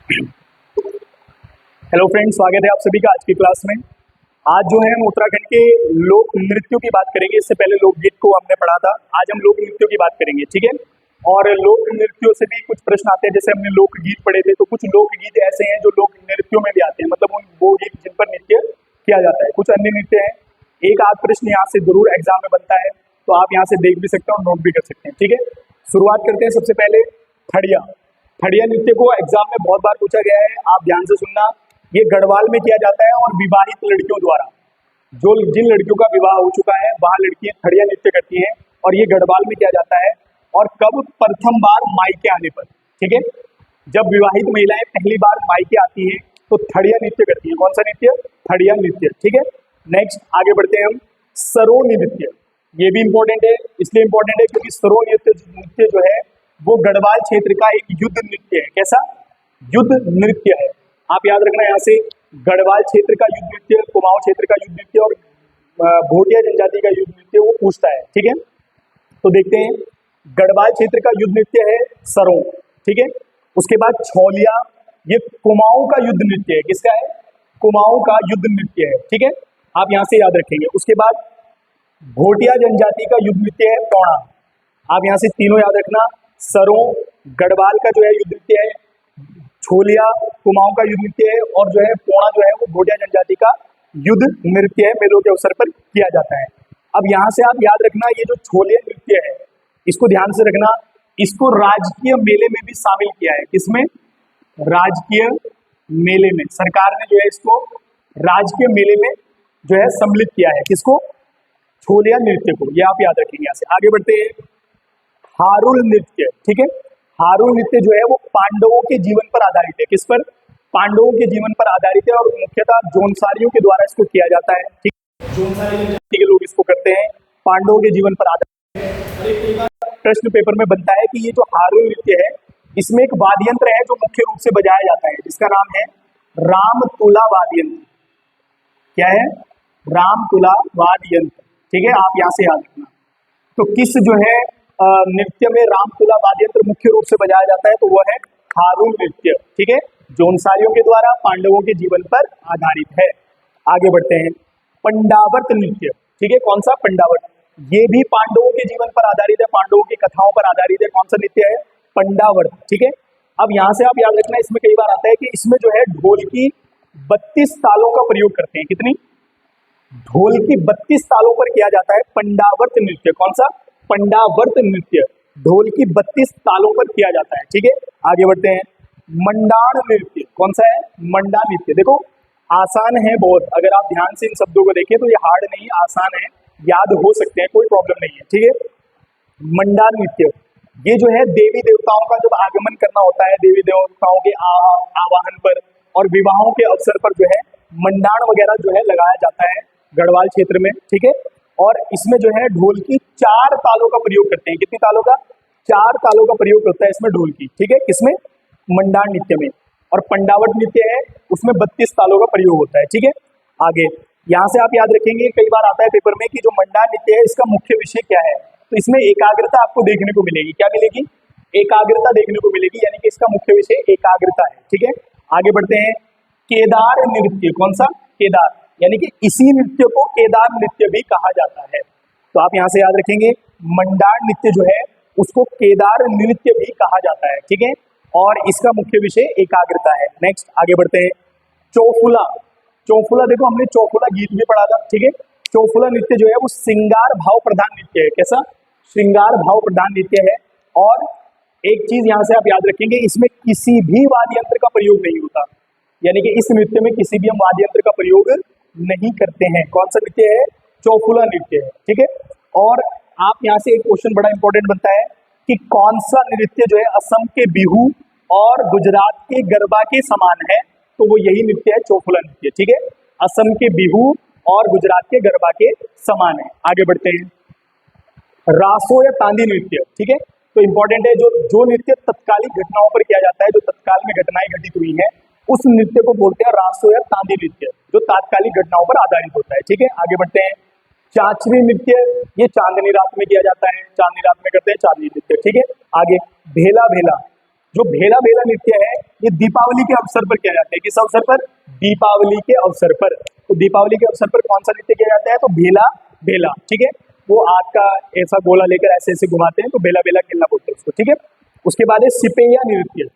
Hello friends, स्वागत है आप सभी का आज की क्लास में। आज जो है हम उत्तराखंड के लोक नृत्यों की बात करेंगे। इससे पहले लोकगीत को हमने पढ़ा था, आज हम लोक नृत्यों की बात करेंगे, ठीक है। और लोक नृत्यों से भी कुछ प्रश्न आते हैं। जैसे हमने लोकगीत पढ़े थे, तो कुछ लोकगीत ऐसे हैं जो लोक नृत्यों में भी आते हैं, मतलब वो गीत जिन पर नृत्य किया जाता है। कुछ अन्य नृत्य हैं, एक आध प्रश्न यहाँ से जरूर एग्जाम में बनता है, तो आप यहाँ से देख भी सकते हैं और नोट भी कर सकते हैं, ठीक है। शुरुआत करते हैं सबसे पहले खड़िया। खड़िया नृत्य को एग्जाम में बहुत बार पूछा गया है, आप ध्यान से सुनना। ये गढ़वाल में किया जाता है और विवाहित लड़कियों द्वारा, जो जिन लड़कियों का विवाह हो चुका है वह लड़कियां खड़िया नृत्य करती हैं, और ये गढ़वाल में किया जाता है। और कब? प्रथम बार मायके आने पर, ठीक है। जब विवाहित महिलाएं पहली बार मायके आती हैं तो खड़िया नृत्य करती हैं। कौन सा नृत्य? खड़िया नृत्य, ठीक है। नेक्स्ट आगे बढ़ते हैं हम। सरोन नृत्य, ये भी इंपॉर्टेंट है। इसलिए इंपॉर्टेंट है क्योंकि सरोन नृत्य जो है वो गढ़वाल क्षेत्र का एक युद्ध नृत्य है। कैसा? युद्ध नृत्य है। आप याद रखना यहाँ से, गढ़वाल क्षेत्र का युद्ध नृत्य, कुमाऊं क्षेत्र का युद्ध नृत्य और भोटिया जनजाति का युद्ध नृत्य वो पूछता है, ठीक है। तो देखते हैं, गढ़वाल क्षेत्र का युद्ध नृत्य है सरों, ठीक है। उसके बाद छौलिया, ये कुमाऊं का युद्ध नृत्य है। किसका है? कुमाऊं का युद्ध नृत्य है, ठीक है। आप यहाँ से याद रखेंगे। उसके बाद भोटिया जनजाति का युद्ध नृत्य है पौड़ा। आप यहाँ से तीनों याद रखना। सरों गढ़वाल का जो है युद्ध नृत्य है, छोलिया कुमाऊं का युद्ध नृत्य है, और जो है पौड़ा जो है वो भोटिया जनजाति का युद्ध नृत्य है, मेलों के अवसर पर किया जाता है। अब यहाँ से आप याद रखना, ये जो छोलिया नृत्य है इसको ध्यान से रखना, इसको राजकीय मेले में भी शामिल किया है। किसमें? राजकीय मेले में। सरकार ने जो है इसको राजकीय मेले में जो है सम्मिलित किया है। किसको? छोलिया नृत्य को। ये आप याद रखेंगे। यहाँ से आगे बढ़ते हैं। हारुल नृत्य, ठीक है। हारुल नृत्य जो है वो पांडवों के जीवन पर आधारित है। किस पर? पांडवों के जीवन पर आधारित है, और मुख्यतः जोनसारियों के द्वारा इसको किया जाता है, ठीक है। जोनसारी जनजाति के लोग इसको करते हैं, पांडवों के जीवन पर आधारित है। और एक कई बार प्रश्न पेपर में बनता है कि ये जो हारुल नृत्य है इसमें एक वाद्य यंत्र है जो मुख्य रूप से बजाया जाता है, जिसका नाम है रामतुला वाद्य यंत्र। क्या है? रामतुला वाद्य यंत्र, ठीक है। आप यहाँ से याद रखना। तो किस जो है नृत्य में रामतुला वाद्य यंत्र मुख्य रूप से बजाया जाता है? तो वो है हारुल नृत्य, ठीक है। जोनसारियों के द्वारा पांडवों के जीवन पर आधारित है। आगे बढ़ते हैं। पंडावर्त नृत्य, ठीक है। कौन सा? पंडावर्त। ये भी पांडवों के जीवन पर आधारित है, पांडवों की कथाओं पर आधारित है। कौन सा नृत्य है? पंडावर्त, ठीक है। अब यहाँ से आप याद रखना, इसमें कई बार आता है कि इसमें जो है ढोल की 32 तालों का प्रयोग करते हैं। कितनी? ढोल की 32 तालों पर किया जाता है पंडावर्त नृत्य। कौन सा? पंडावर्त नृत्य। ढोल की 32 तालों पर किया जाता है, ठीक है। आगे बढ़ते हैं। मंडाण नृत्य, कौन सा है? मंडाण नृत्य। देखो आसान है बहुत, अगर आप ध्यान से इन शब्दों को देखें तो ये हार्ड नहीं, आसान है, याद हो सकते हैं, कोई प्रॉब्लम नहीं है, ठीक है। मंडाण नृत्य ये जो है देवी देवताओं का जब आगमन करना होता है, देवी देवताओं के आवाहन पर और विवाहों के अवसर पर जो है मंडाण वगैरह जो है लगाया जाता है गढ़वाल क्षेत्र में, ठीक है। और इसमें जो है ढोल की 4 तालों का प्रयोग करते हैं। कितनी तालों का? 4 तालों का प्रयोग होता है इसमें ढोल की, ठीक है। किसमें? मंडाण नृत्य में। और पंडावर्त नृत्य है उसमें 32 तालों का प्रयोग होता है, ठीक है। आगे यहाँ से आप याद रखेंगे, कई बार आता है पेपर में कि जो मंडाण नृत्य है इसका मुख्य विषय क्या है, तो इसमें एकाग्रता आपको देखने को मिलेगी। क्या मिलेगी? एकाग्रता देखने को मिलेगी, यानी कि इसका मुख्य विषय एकाग्रता है, ठीक है। आगे बढ़ते हैं। केदार नृत्य, कौन सा? केदार, यानी कि इसी नृत्य को केदार नृत्य भी कहा जाता है। तो आप यहाँ से याद रखेंगे, मंडाण नृत्य जो है उसको केदार नृत्य भी कहा जाता है, ठीक है। और इसका मुख्य विषय एकाग्रता है। नेक्स्ट आगे बढ़ते हैं। चौफुला। चौफुला, देखो हमने चौफुला गीत भी पढ़ा था, ठीक है। चौफुला नृत्य जो है वो श्रृंगार भाव प्रधान नृत्य है। कैसा? श्रृंगार भाव प्रधान नृत्य है। और एक चीज यहाँ से आप याद रखेंगे, इसमें किसी भी वाद्य यंत्र का प्रयोग नहीं होता, यानी कि इस नृत्य में किसी भी हम वाद्य यंत्र का प्रयोग नहीं करते हैं। कौन सा नृत्य है? चौफुला नृत्य है, ठीक है। और आप यहाँ से एक क्वेश्चन बड़ा इंपॉर्टेंट बनता है कि कौन सा नृत्य जो है असम के बिहू और गुजरात के गरबा के समान है, तो वो यही नृत्य है चौफुला नृत्य, ठीक है। असम के बिहू और गुजरात के गरबा के समान है। आगे बढ़ते हैं। रासो या तांदी नृत्य, ठीक है। तो इंपॉर्टेंट है, जो नृत्य तत्कालिक घटनाओं पर किया जाता है, जो तत्काल में घटनाएं घटित हुई हैं, उस नृत्य को बोलते हैं रासो या तांदी नृत्य, जो तात्कालिक घटनाओं पर आधारित होता है, ठीक है। आगे बढ़ते हैं। चाचरी नृत्य, ये चांदनी रात में किया जाता है, चांदनी रात में करते हैं चांदनी नृत्य, ठीक है। आगे भेला भेला, जो भेला भेला नृत्य है ये दीपावली के अवसर पर किया जाता है। किस अवसर पर? दीपावली के अवसर पर। तो दीपावली के अवसर पर कौन सा नृत्य किया जाता है? तो भेला भेला, ठीक है। वो आग का ऐसा गोला लेकर ऐसे ऐसे घुमाते हैं, तो बेला बेला खेलना बोलते हैं उसको, ठीक है। उसके बाद है सिपैया नृत्य।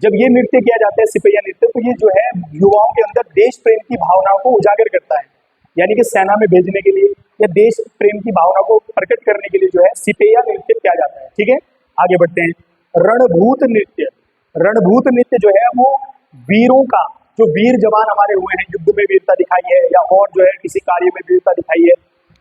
जब ये नृत्य किया जाता है सिपैया नृत्य, तो ये जो है युवाओं के अंदर देश प्रेम की भावनाओं को उजागर करता है, यानी कि सेना में भेजने के लिए या देश प्रेम की भावना को प्रकट करने के लिए जो है सिपैया नृत्य किया जाता है, ठीक है। आगे बढ़ते हैं। रणभूत नृत्य। रणभूत नृत्य जो है वो वीरों का, जो वीर जवान हमारे हुए हैं, युद्ध में वीरता दिखाई है या और जो है किसी कार्य में वीरता दिखाई है,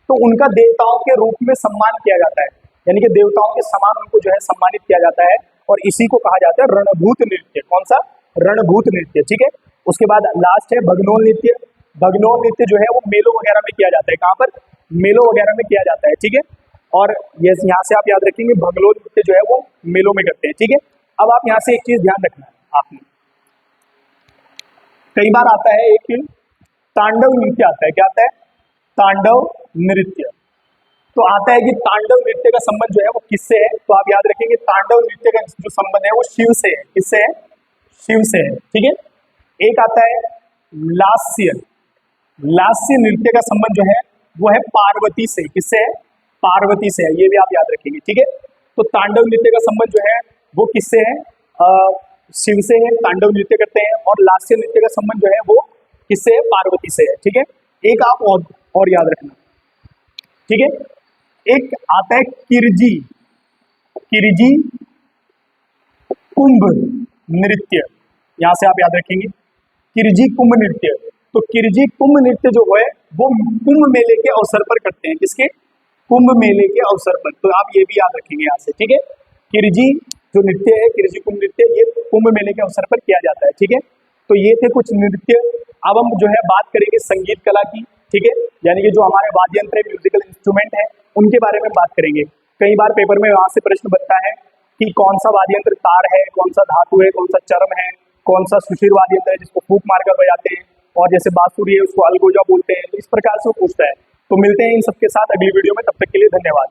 तो उनका देवताओं के रूप में सम्मान किया जाता है, यानी कि देवताओं के समान उनको जो है सम्मानित किया जाता है, और इसी को कहा जाता है रणभूत नृत्य। कौन सा? रणभूत नृत्य, ठीक है। उसके बाद लास्ट है भगनोल नृत्य। भगनोल नृत्य जो है वो मेलों वगैरह में किया जाता है। कहाँ पर? मेलों वगैरह में किया जाता है, ठीक है। और ये यहाँ से आप याद रखेंगे भगनोल नृत्य जो है वो मेलों में करते हैं, ठीक है। अब आप यहाँ से एक चीज ध्यान रखना है आपने, कई बार आता है एक तांडव नृत्य आता है। क्या आता है? तांडव नृत्य। तो आता है कि तांडव नृत्य का संबंध जो है वो किससे है? तो आप याद रखेंगे तांडव नृत्य का जो संबंध है वो शिव से है। किससे है? शिव से है, ठीक है। एक आता है लास्य। लास्य नृत्य का संबंध जो है वो है पार्वती से। किससे है? पार्वती से है, ये भी आप याद रखेंगे, ठीक है। तो तांडव नृत्य का संबंध जो है वो किससे है? शिव से है, तांडव नृत्य करते हैं। और लास्य नृत्य का संबंध जो है वो किससे है? पार्वती से है, ठीक है। एक आप और याद रखना, ठीक है। एक आता है किरजी। किरजी कुंभ नृत्य, यहां से आप याद रखेंगे किरजी कुंभ नृत्य। तो किरजी कुंभ नृत्य जो है वो कुंभ मेले के अवसर पर करते हैं। किसके? कुंभ मेले के अवसर पर। तो आप ये भी याद रखेंगे यहाँ से, ठीक है। किरजी जो नृत्य है, किरजी कुंभ नृत्य, ये कुंभ मेले के अवसर पर किया जाता है, ठीक है। तो ये थे कुछ नृत्य। अब हम जो है बात करेंगे संगीत कला की, ठीक है, यानी कि जो हमारे वाद्य यंत्र म्यूजिकल इंस्ट्रूमेंट है उनके बारे में बात करेंगे। कई बार पेपर में वहां से प्रश्न बनता है कि कौन सा वाद्य यंत्र तार है, कौन सा धातु है, कौन सा चरम है, कौन सा सुशीर वाद्य यंत्र है जिसको फूंक मारकर बजाते हैं, और जैसे बांसुरी है उसको अलगोजा बोलते हैं। तो इस प्रकार से वो पूछता है। तो मिलते हैं इन सबके साथ अगली वीडियो में, तब तक के लिए धन्यवाद।